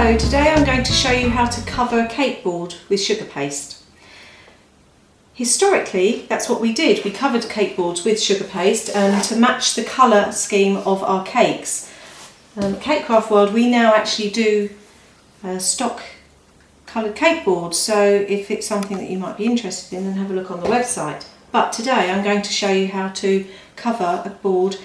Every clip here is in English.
Hello, today I'm going to show you how to cover a cake board with sugar paste. Historically, that's what we did. We covered cake boards with sugar paste to match the colour scheme of our cakes. Cake Craft World, we now actually do stock coloured cake boards, so if it's something that you might be interested in, then have a look on the website. But today I'm going to show you how to cover a board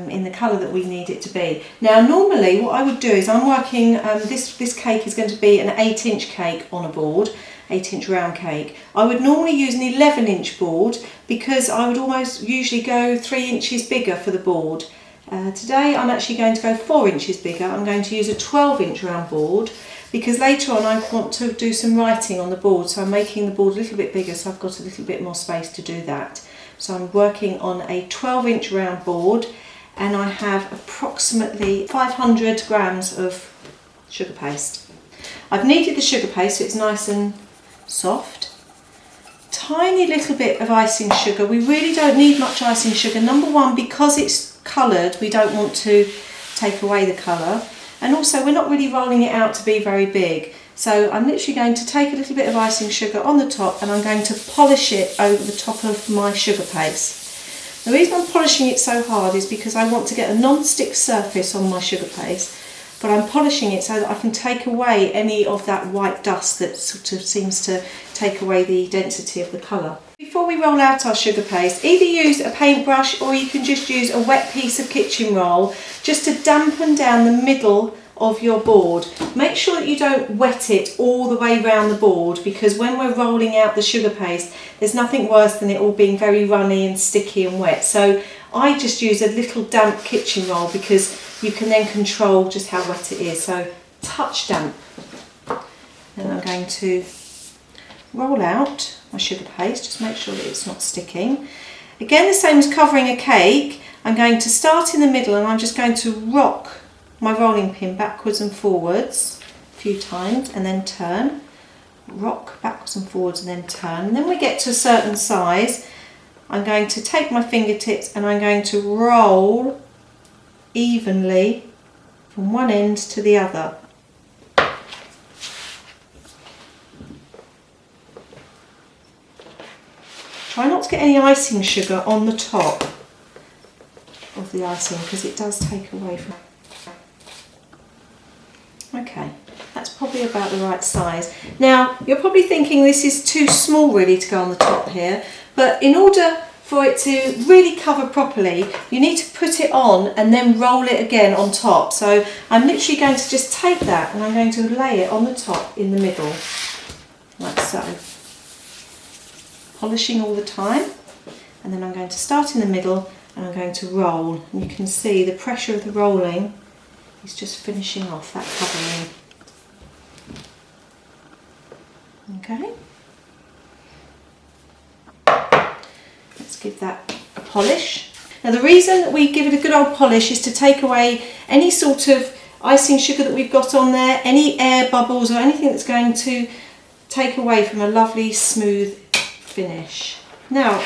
in the colour that we need it to be. Now normally what I would do is I'm working, this cake is going to be an 8-inch cake on a board, 8-inch round cake. I would normally use an 11-inch board because I would almost usually go 3 inches bigger for the board. Today I'm actually going to go 4 inches bigger. I'm going to use a 12-inch round board because later on I want to do some writing on the board, so I'm making the board a little bit bigger so I've got a little bit more space to do that. So I'm working on a 12-inch round board and I have approximately 500 grams of sugar paste. I've kneaded the sugar paste so it's nice and soft. Tiny little bit of icing sugar. We really don't need much icing sugar. Number one, because it's coloured, we don't want to take away the colour, and also we're not really rolling it out to be very big. So I'm literally going to take a little bit of icing sugar on the top and I'm going to polish it over the top of my sugar paste. The reason I'm polishing it so hard is because I want to get a non-stick surface on my sugar paste, but I'm polishing it so that I can take away any of that white dust that sort of seems to take away the density of the colour. Before we roll out our sugar paste, either use a paintbrush or you can just use a wet piece of kitchen roll just to dampen down the middle of your board. Make sure that you don't wet it all the way around the board, because when we're rolling out the sugar paste there's nothing worse than it all being very runny and sticky and wet. So I just use a little damp kitchen roll because you can then control just how wet it is. So touch damp. Then I'm going to roll out my sugar paste, just make sure that it's not sticking. Again, the same as covering a cake, I'm going to start in the middle and I'm just going to rock my rolling pin backwards and forwards a few times and then turn, rock backwards and forwards and then turn. And then we get to a certain size, I'm going to take my fingertips and I'm going to roll evenly from one end to the other. Try not to get any icing sugar on the top of the icing because it does take away from. Okay, that's probably about the right size. Now, you're probably thinking this is too small really to go on the top here, but in order for it to really cover properly, you need to put it on and then roll it again on top. So I'm literally going to just take that and I'm going to lay it on the top in the middle, like so. Polishing all the time, and then I'm going to start in the middle and I'm going to roll. And you can see the pressure of the rolling is just finishing off that covering. Okay. Let's give that a polish. Now the reason that we give it a good old polish is to take away any sort of icing sugar that we've got on there, any air bubbles or anything that's going to take away from a lovely smooth finish. Now,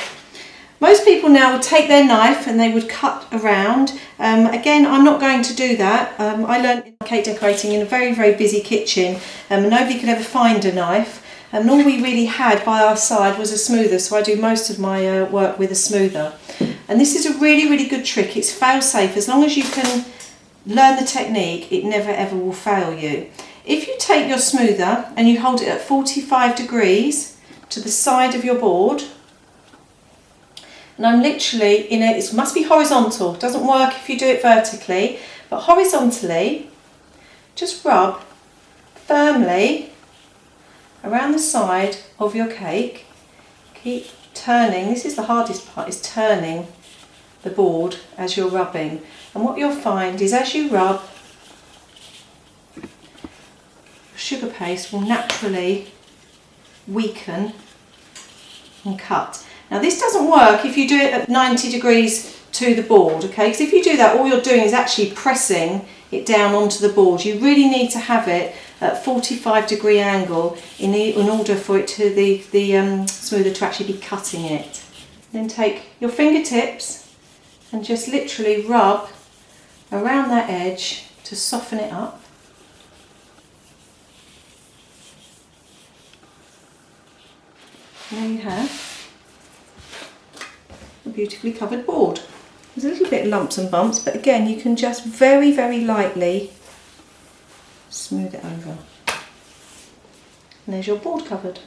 most people now would take their knife and they would cut around. Again, I'm not going to do that. I learned cake decorating in a very, very busy kitchen and nobody could ever find a knife. And all we really had by our side was a smoother, so I do most of my work with a smoother. And this is a really, really good trick. It's fail-safe. As long as you can learn the technique, it never ever will fail you. If you take your smoother and you hold it at 45 degrees to the side of your board, and I'm literally in it, it must be horizontal, it doesn't work if you do it vertically, but horizontally, just rub firmly around the side of your cake. Keep turning, this is the hardest part, is turning the board as you're rubbing. And what you'll find is as you rub, sugar paste will naturally weaken and cut. Now this doesn't work if you do it at 90 degrees to the board, okay? Because if you do that, all you're doing is actually pressing it down onto the board. You really need to have it at 45-degree angle in order for it to the smoother to actually be cutting it. Then take your fingertips and just literally rub around that edge to soften it up. There you have a beautifully covered board. There's a little bit lumps and bumps, but again you can just very, very lightly smooth it over. And there's your board covered.